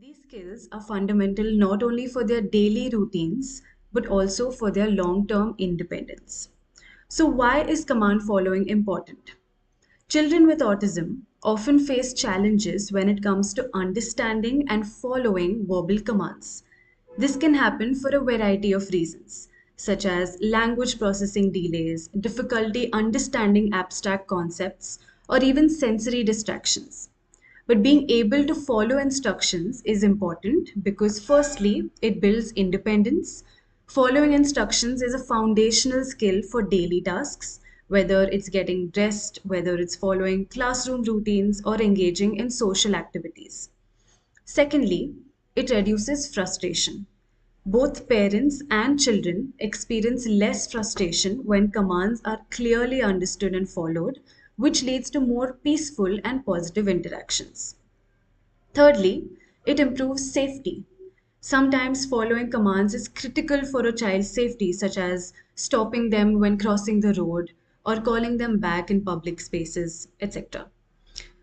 These skills are fundamental not only for their daily routines, but also for their long term independence. So, why is command following important? Children with autism often face challenges when it comes to understanding and following verbal commands. This can happen for a variety of reasons, such as language processing delays, difficulty understanding abstract concepts, or even sensory distractions. But being able to follow instructions is important because, firstly, it builds independence. Following instructions is a foundational skill for daily tasks, whether it's getting dressed, whether it's following classroom routines, or engaging in social activities. Secondly, it reduces frustration. Both parents and children experience less frustration when commands are clearly understood and followed, which leads to more peaceful and positive interactions. Thirdly, it improves safety. Sometimes following commands is critical for a child's safety, such as stopping them when crossing the road or calling them back in public spaces, etc.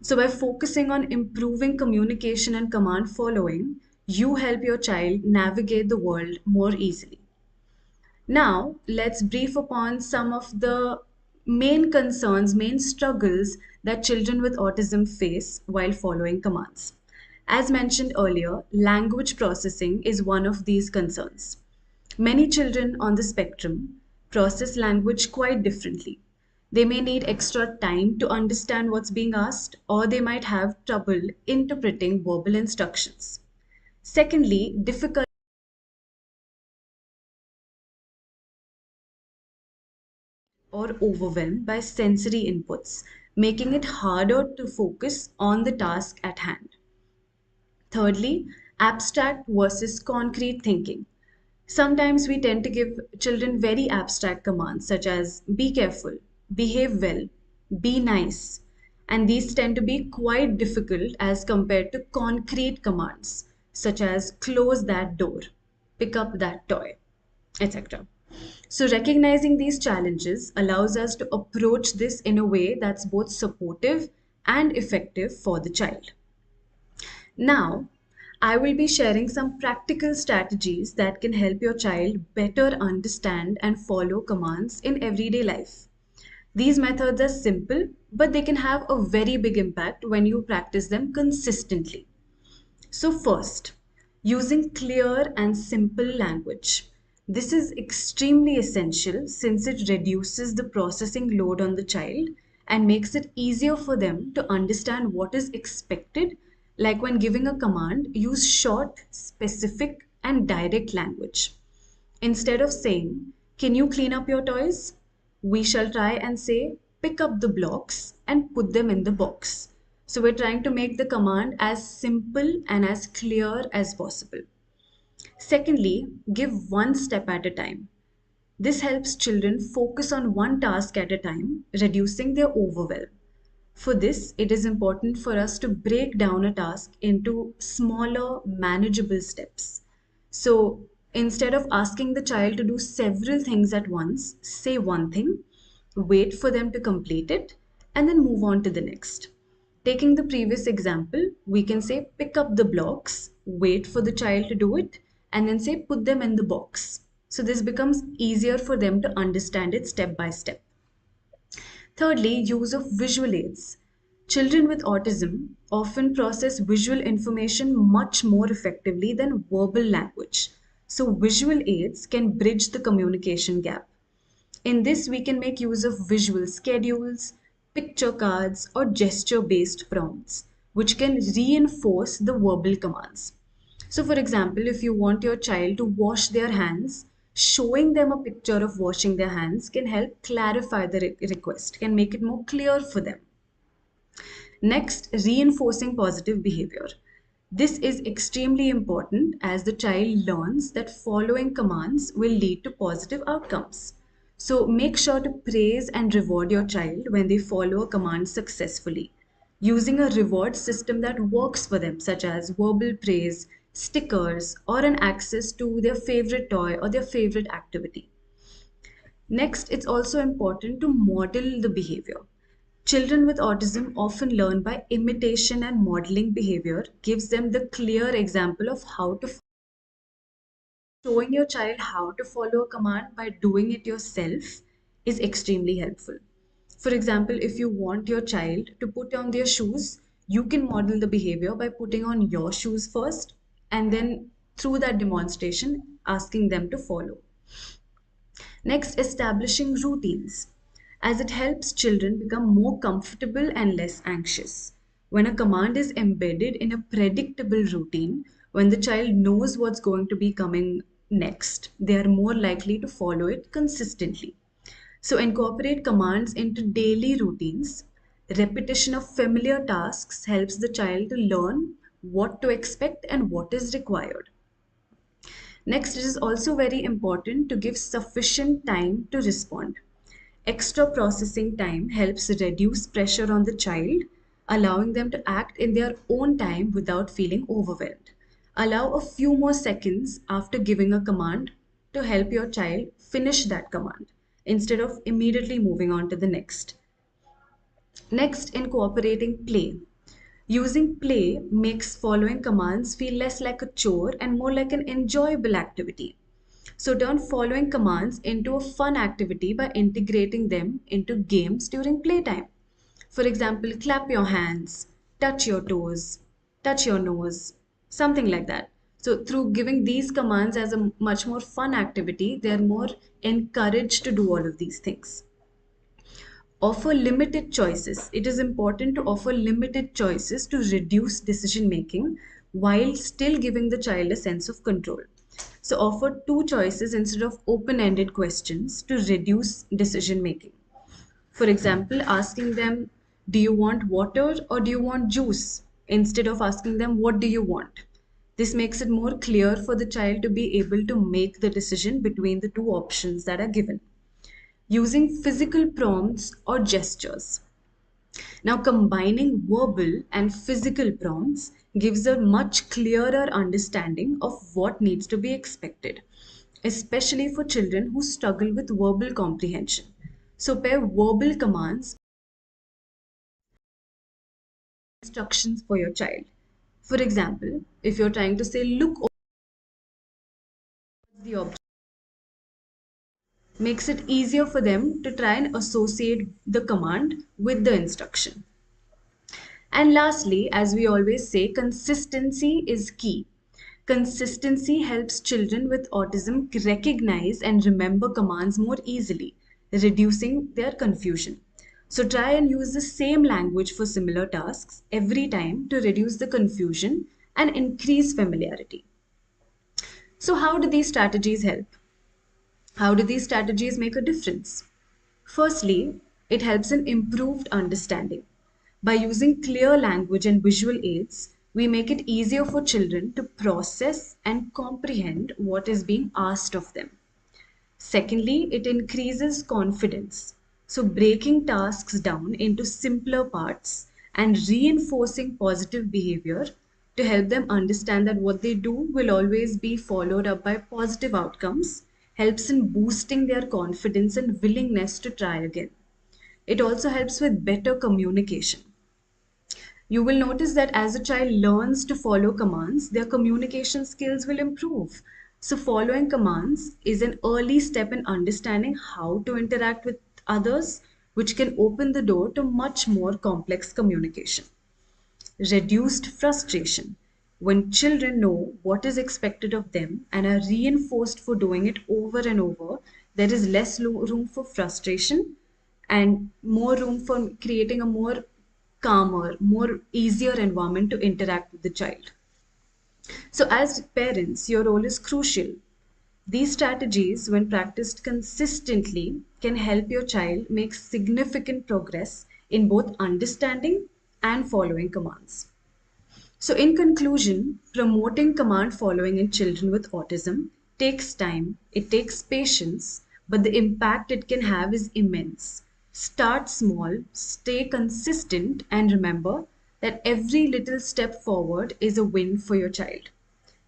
So, by focusing on improving communication and command following, you help your child navigate the world more easily. Now, let's brief upon some of the main concerns, main struggles that children with autism face while following commands. As mentioned earlier, language processing is one of these concerns. Many children on the spectrum process language quite differently. They may need extra time to understand what's being asked, or they might have trouble interpreting verbal instructions. Secondly, difficult or overwhelmed by sensory inputs, making it harder to focus on the task at hand. Thirdly, abstract versus concrete thinking. Sometimes we tend to give children very abstract commands such as be careful, behave well, be nice. And these tend to be quite difficult as compared to concrete commands such as close that door, pick up that toy, etc. So, recognizing these challenges allows us to approach this in a way that's both supportive and effective for the child. Now, I will be sharing some practical strategies that can help your child better understand and follow commands in everyday life. These methods are simple, but they can have a very big impact when you practice them consistently. So, first, using clear and simple language. This is extremely essential since it reduces the processing load on the child and makes it easier for them to understand what is expected. Like when giving a command, use short, specific, and direct language. Instead of saying, can you clean up your toys? We shall try and say, pick up the blocks and put them in the box. So we're trying to make the command as simple and as clear as possible. Secondly, give one step at a time. This helps children focus on one task at a time, reducing their overwhelm. For this, it is important for us to break down a task into smaller, manageable steps. So instead of asking the child to do several things at once, say one thing, wait for them to complete it, and then move on to the next. Taking the previous example, we can say pick up the blocks, wait for the child to do it, and then say put them in the box. So this becomes easier for them to understand it step by step. Thirdly, use of visual aids. Children with autism often process visual information much more effectively than verbal language. So, visual aids can bridge the communication gap. In this, we can make use of visual schedules, picture cards, or gesture based prompts, which can reinforce the verbal commands. So, for example, if you want your child to wash their hands, showing them a picture of washing their hands can help clarify the request, can make it more clear for them. Next, reinforcing positive behavior. This is extremely important as the child learns that following commands will lead to positive outcomes. So make sure to praise and reward your child when they follow a command successfully, using a reward system that works for them, such as verbal praise, stickers, or an access to their favorite toy or their favorite activity. Next, it's also important to model the behavior. Children with autism often learn by imitation, and modeling behavior gives them the clear example of how to. Showing your child how to follow a command by doing it yourself is extremely helpful. For example, if you want your child to put on their shoes, you can model the behavior by putting on your shoes first and then through that demonstration asking them to follow. Next, establishing routines, as it helps children become more comfortable and less anxious. When a command is embedded in a predictable routine, when the child knows what's going to be coming next, they are more likely to follow it consistently. So, incorporate commands into daily routines. Repetition of familiar tasks helps the child to learn what to expect and what is required. Next, it is also very important to give sufficient time to respond. Extra processing time helps reduce pressure on the child, allowing them to act in their own time without feeling overwhelmed. Allow a few more seconds after giving a command to help your child finish that command instead of immediately moving on to the next. Next, incorporating play. Using play makes following commands feel less like a chore and more like an enjoyable activity. So turn following commands into a fun activity by integrating them into games during playtime. For example, clap your hands, touch your toes, touch your nose, something like that. So through giving these commands as a much more fun activity, they're more encouraged to do all of these things. Offer limited choices. It is important to offer limited choices to reduce decision making while still giving the child a sense of control. So offer two choices instead of open-ended questions to reduce decision making. For example, asking them, do you want water or do you want juice? Instead of asking them, what do you want? This makes it more clear for the child to be able to make the decision between the two options that are given. Using physical prompts or gestures. Now, combining verbal and physical prompts gives a much clearer understanding of what needs to be expected, especially for children who struggle with verbal comprehension. So, pair verbal commands, instructions for your child. For example, if you're trying to say, look over the object, makes it easier for them to try and associate the command with the instruction. And lastly, as we always say, consistency is key. Consistency helps children with autism recognize and remember commands more easily, reducing their confusion. So try and use the same language for similar tasks every time to reduce the confusion and increase familiarity. So how do these strategies help? How do these strategies make a difference? Firstly, it helps in improved understanding. By using clear language and visual aids, we make it easier for children to process and comprehend what is being asked of them. Secondly, it increases confidence. So, breaking tasks down into simpler parts and reinforcing positive behavior to help them understand that what they do will always be followed up by positive outcomes helps in boosting their confidence and willingness to try again. It also helps with better communication. You will notice that as a child learns to follow commands, their communication skills will improve. So, following commands is an early step in understanding how to interact with others, which can open the door to much more complex communication. Reduced frustration. When children know what is expected of them and are reinforced for doing it over and over, there is less room for frustration and more room for creating a more calmer, more easier environment to interact with the child. So, as parents, your role is crucial. These strategies, when practiced consistently, can help your child make significant progress in both understanding and following commands. So, in conclusion, promoting command following in children with autism takes time, it takes patience, but the impact it can have is immense. Start small, stay consistent, and remember that every little step forward is a win for your child.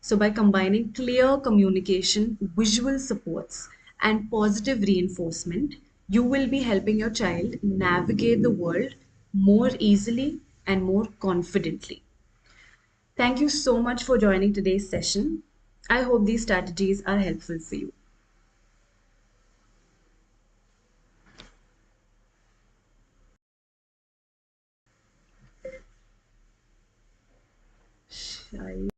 So, by combining clear communication, visual supports, and positive reinforcement, you will be helping your child navigate the world more easily and more confidently. Thank you so much for joining today's session. I hope these strategies are helpful for you. Shai-